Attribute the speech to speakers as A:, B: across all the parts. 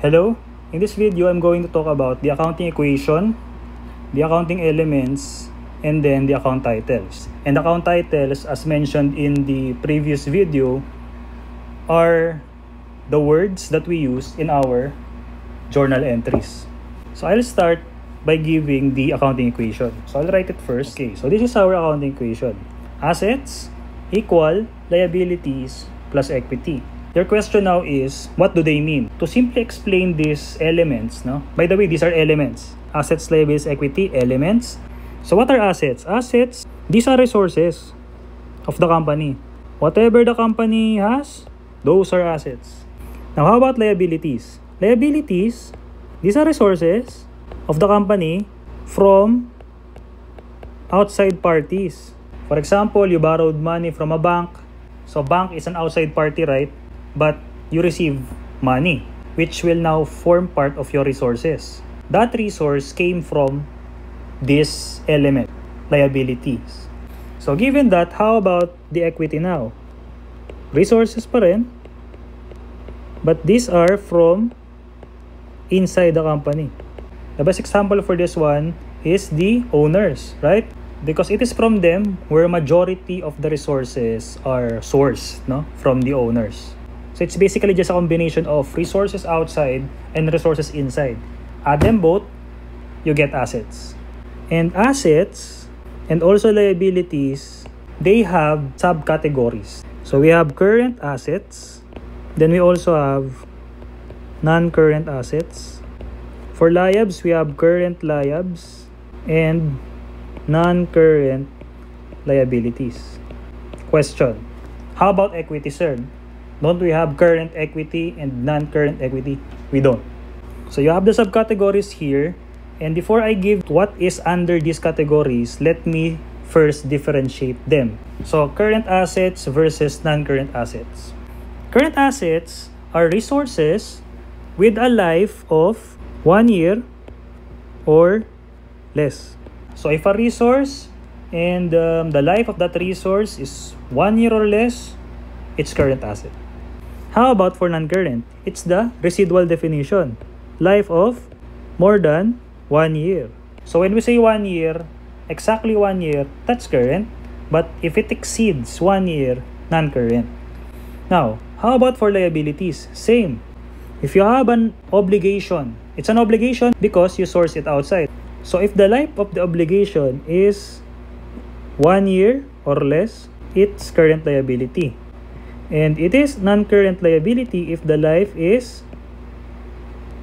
A: Hello, in this video I'm going to talk about the accounting equation, the accounting elements, and then the account titles. And account titles, as mentioned in the previous video, are the words that we use in our journal entries. So I'll start by giving the accounting equation. So I'll write it first. Okay, so this is our accounting equation. Assets equal liabilities plus equity. Your question now is, what do they mean? To simply explain these elements, no? By the way, these are elements. Assets, liabilities, equity, elements. So what are assets? Assets, these are resources of the company. Whatever the company has, those are assets. Now, how about liabilities? Liabilities, these are resources of the company from outside parties. For example, you borrowed money from a bank. So bank is an outside party, right? But you receive money, which will now form part of your resources. That resource came from this element, liabilities. So given that, how about the equity now? Resources pa rin, but these are from inside the company. The best example for this one is the owners, right? Because it is from them where majority of the resources are sourced, no? From the owners. So it's basically just a combination of resources outside and resources inside. Add them both, you get assets. And assets and also liabilities, they have subcategories. So we have current assets, then we also have non-current assets. For liabs, we have current liabs and non-current liabilities. Question: how about equity, sir? Don't we have current equity and non-current equity? We don't. So you have the subcategories here. And before I give what is under these categories, let me first differentiate them. So current assets versus non-current assets. Current assets are resources with a life of 1 year or less. So if a resource and the life of that resource is 1 year or less, it's current asset. How about for non-current? It's the residual definition. Life of more than 1 year. So when we say 1 year, exactly 1 year, that's current. But if it exceeds 1 year, non-current. Now, how about for liabilities? Same. If you have an obligation, it's an obligation because you source it outside. So if the life of the obligation is 1 year or less, it's current liability. And it is non-current liability if the life is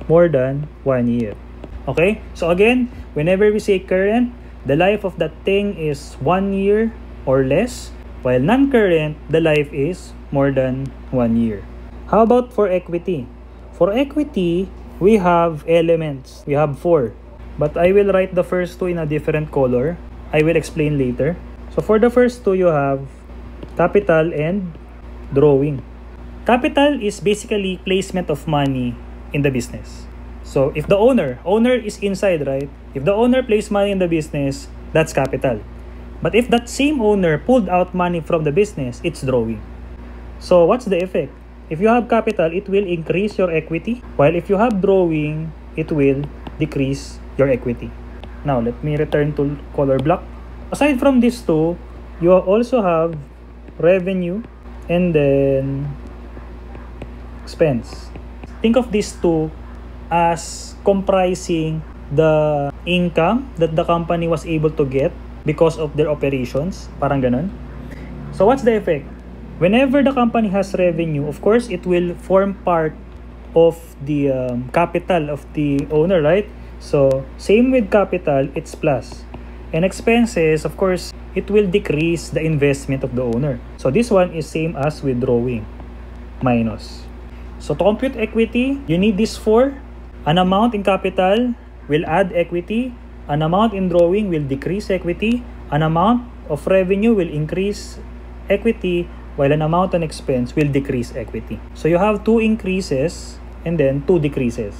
A: more than 1 year. Okay? So again, whenever we say current, the life of that thing is 1 year or less, while non-current, the life is more than 1 year. How about for equity? For equity, we have elements. We have 4. But I will write the first 2 in a different color. I will explain later. So for the first 2, you have capital and drawing. Capital is basically placement of money in the business. So if the owner is inside, right? If the owner placed money in the business, that's capital. But if that same owner pulled out money from the business, it's drawing. So what's the effect? If you have capital, it will increase your equity, while if you have drawing, it will decrease your equity. Now let me return to color block. Aside from these 2, you also have revenue and then expense. Think of these 2 as comprising the income that the company was able to get because of their operations. Parang ganun. So what's the effect? Whenever the company has revenue, of course, it will form part of the capital of the owner, right? So same with capital, it's plus. And expenses, of course, it will decrease the investment of the owner. So this one is same as withdrawing, minus. So to compute equity, you need these 4. An amount in capital will add equity. An amount in drawing will decrease equity. An amount of revenue will increase equity, while an amount on expense will decrease equity. So you have 2 increases and then 2 decreases.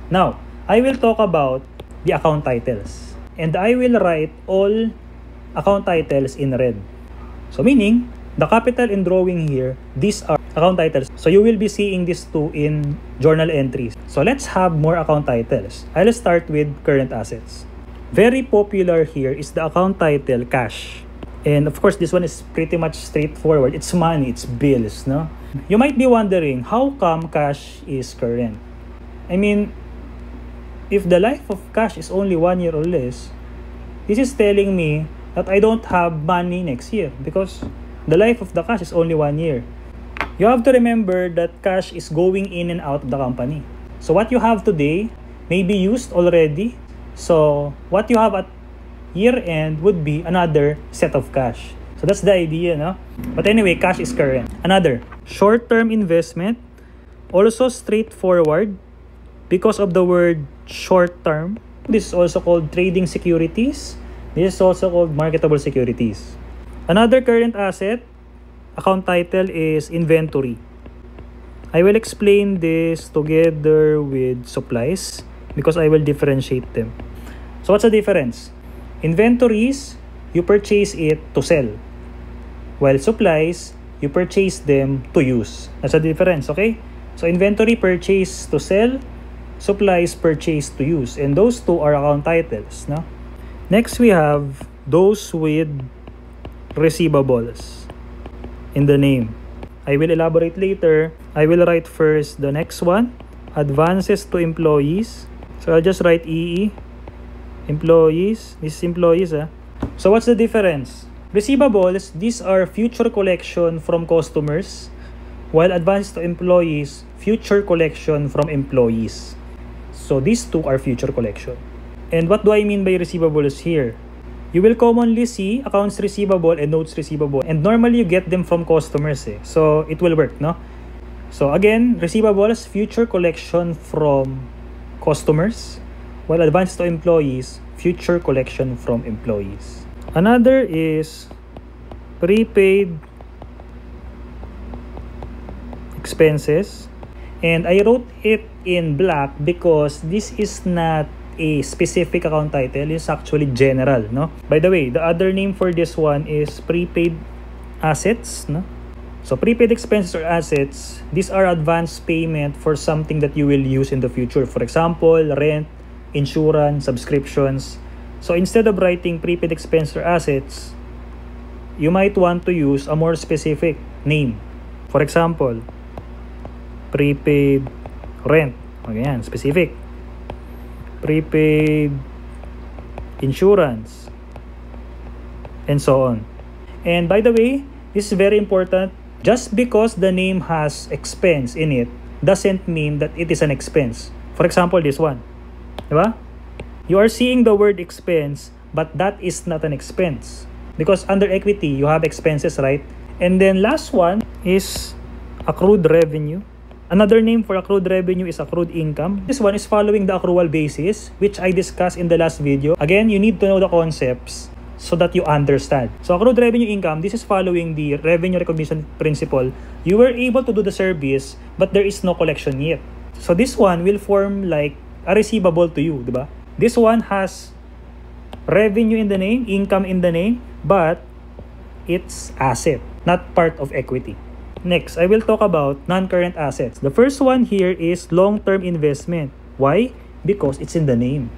A: Now, I will talk about the account titles. And I will write all account titles in red. So meaning, The capital and drawing here, these are account titles. So you will be seeing these two in journal entries. So let's have more account titles. I'll start with current assets. Very popular here is the account title cash. And of course, this one is pretty much straightforward. It's money, it's bills, no? You might be wondering, how come cash is current? I mean, if the life of cash is only 1 year or less, this is telling me that I don't have money next year because the life of the cash is only 1 year. You have to remember that cash is going in and out of the company. So what you have today may be used already. So what you have at year end would be another set of cash. So that's the idea, no? But anyway, cash is current. Another, short-term investment, also straightforward because of the word short-term. This is also called trading securities. This is also called marketable securities. Another current asset, account title is inventory. I will explain this together with supplies because I will differentiate them. So what's the difference? Inventories, you purchase it to sell. While supplies, you purchase them to use. That's the difference, okay? So inventory purchase to sell, supplies purchase to use. And those two are account titles, no? Next, we have those with receivables in the name. I will elaborate later. I will write first the next one, advances to employees. So I'll just write EE, employees. This is employees. So what's the difference? Receivables, these are future collection from customers, while advances to employees, future collection from employees. So these two are future collection. And what do I mean by receivables here? You will commonly see accounts receivable and notes receivable. And normally you get them from customers. So it will work, no? So again, receivables, future collection from customers, while advances to employees, future collection from employees. Another is prepaid expenses. And I wrote it in black because this is not a specific account title, is actually general, no? By the way, the other name for this one is prepaid assets, no? So prepaid expenses or assets, these are advance payment for something that you will use in the future. For example, rent, insurance, subscriptions. So instead of writing prepaid expense or assets, you might want to use a more specific name. For example, prepaid rent. Okay, yan, specific. Prepaid insurance, and so on. And by the way, this is very important. Just because the name has expense in it doesn't mean that it is an expense. For example, this one, diba? You are seeing the word expense, but that is not an expense because under equity you have expenses, right? And then last one is accrued revenue. Another name for accrued revenue is accrued income. This one is following the accrual basis, which I discussed in the last video. Again, you need to know the concepts so that you understand. So accrued revenue income, this is following the revenue recognition principle. You were able to do the service, but there is no collection yet. So this one will form like a receivable to you, diba? This one has revenue in the name, income in the name, but it's asset, not part of equity. Next, I will talk about non-current assets. The first one here is long-term investment. Why? Because it's in the name.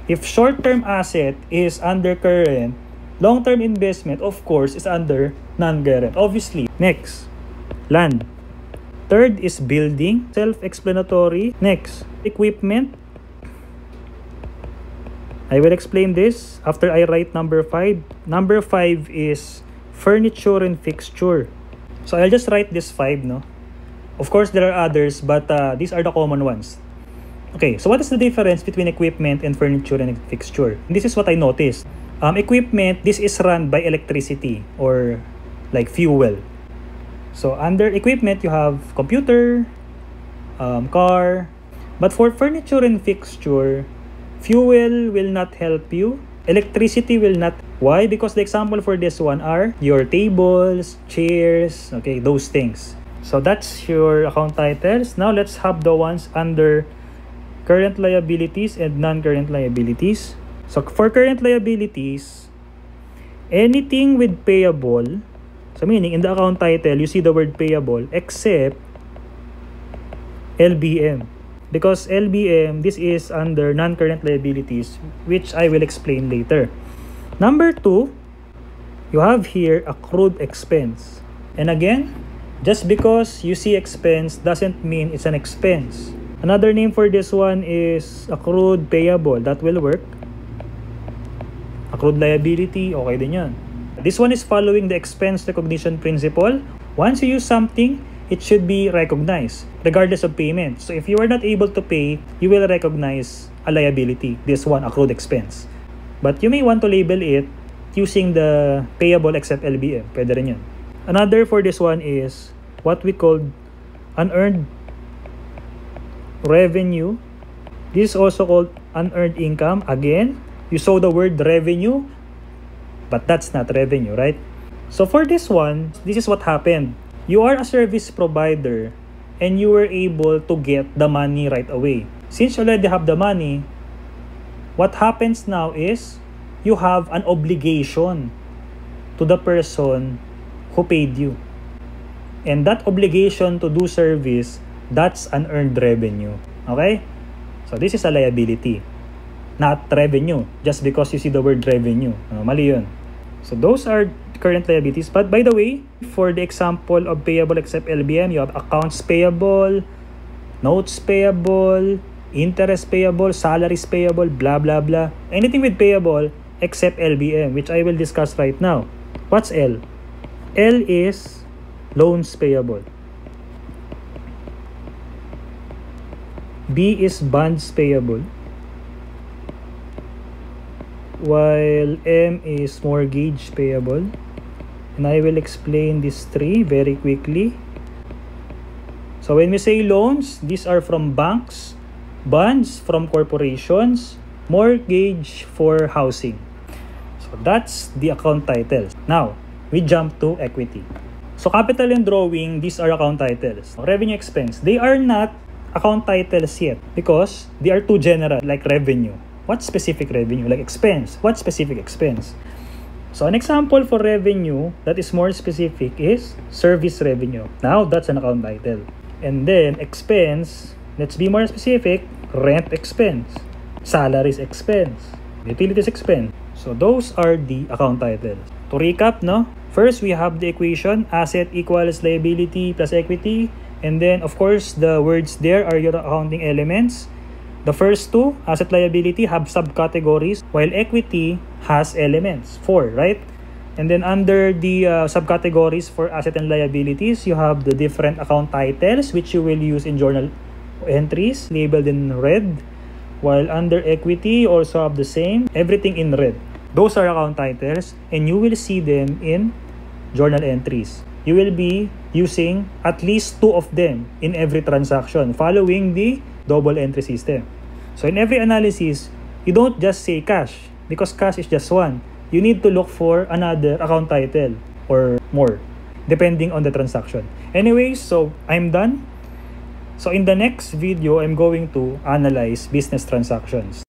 A: If short-term asset is under current, long-term investment, of course, is under non-current, obviously. Next, land. Third is building, self-explanatory. Next, equipment. I will explain this after I write number 5. Number 5 is furniture and fixture. So I'll just write this 5, no? Of course, there are others, but these are the common ones. Okay, so what is the difference between equipment and furniture and fixture? This is what I noticed. Equipment, this is run by electricity or like fuel. So under equipment, you have computer, car. But for furniture and fixture, fuel will not help you. Electricity will not. Why? Because the example for this one are your tables, chairs, okay, those things. So that's your account titles. Now let's have the ones under current liabilities and non-current liabilities. So for current liabilities, anything with payable So meaning, in the account title, you see the word payable except LBM. Because LBM, this is under non-current liabilities, which I will explain later. Number 2, you have here accrued expense. And again, just because you see expense doesn't mean it's an expense. Another name for this one is accrued payable. That will work. Accrued liability, okay din yan. This one is following the expense recognition principle. Once you use something, it should be recognized regardless of payment. So if you are not able to pay, you will recognize a liability, this one, accrued expense. But you may want to label it using the payable except LBM. Pwede rin yun. Another for this one is what we call unearned revenue. This is also called unearned income. Again, you saw the word revenue, but that's not revenue, right? So for this one, this is what happened. You are a service provider and you were able to get the money right away. Since you already have the money, what happens now is you have an obligation to the person who paid you. And that obligation to do service, that's an earned revenue. Okay? So this is a liability, not revenue, just because you see the word revenue. Mali yun. So those are current liabilities. But by the way, for the example of payable except LBM, you have accounts payable, notes payable, interest payable, salaries payable, blah blah blah. Anything with payable except LBM, which I will discuss right now. What's L? L is loans payable. B is bonds payable. While M is mortgage payable. And I will explain these three very quickly. So when we say loans, these are from banks, bonds from corporations, mortgage for housing. So that's the account titles. Now, we jump to equity. So capital and drawing, these are account titles. Revenue expense, they are not account titles yet because they are too general, like revenue. What specific revenue? Like expense. What specific expense? So an example for revenue that is more specific is service revenue. Now that's an account title. And then expense, let's be more specific, rent expense, salaries expense, utilities expense. So those are the account titles. To recap, no? First, we have the equation, asset equals liability plus equity. And then, of course, the words there are your accounting elements. The first two, asset liability, have subcategories, while equity has elements, 4, right? And then under the subcategories for asset and liabilities, you have the different account titles, which you will use in journal entries, labeled in red. While under equity, you also have the same, everything in red. Those are account titles, and you will see them in journal entries. You will be using at least 2 of them in every transaction, following the double entry system. So in every analysis, you don't just say cash, because cash is just one. You need to look for another account title or more, depending on the transaction. Anyways, so I'm done. So in the next video, I'm going to analyze business transactions.